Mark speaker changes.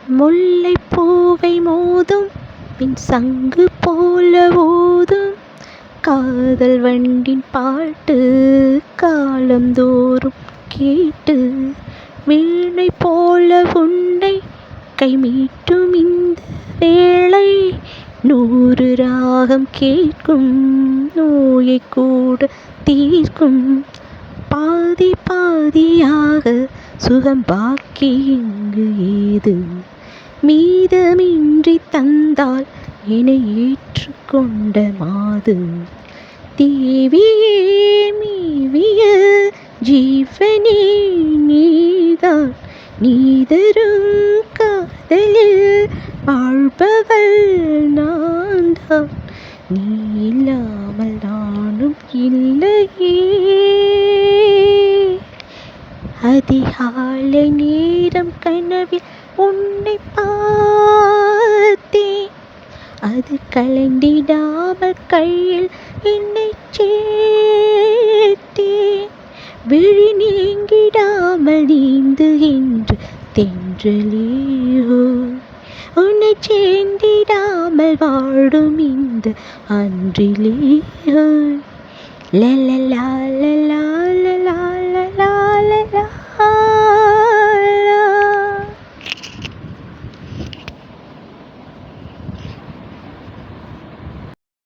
Speaker 1: முல்லைப் பூவை மோதும் பின் சங்கு போல ஊதும் காதல் வண்டின் பாட்டு காலந்தோறும் கேட்டு வீணை போல உன்னை கைமீட்டும் இந்த வேளை 100 ராகம் கேட்கும் நோயை கூட தீர்க்கும் பாதி பாதியாக சுகம் பாக்கி இங்கு ஏது மீதமின்றி தந்தால் என்னை ஏற்றுக்கொண்ட மாது தேவியே மீவிய ஜீவனே நீதான் நீதரும் காதலில் வாழ்பவள் நான்தான் நீ இல்லாமல் நானும் இல்லையே. அதிகாலை நேரம் கனவில் உன்னை பார்த்தேன் அது கலந்திடாமல் கையில் என்னை சேர்த்தேன் விழி நீங்கிடாமல் நீந்துகின்ற தென்றலேயோ உன்னை சேர்ந்திடாமல் வாழும் இந்த அன்றிலேயோ லலலா லலா லலா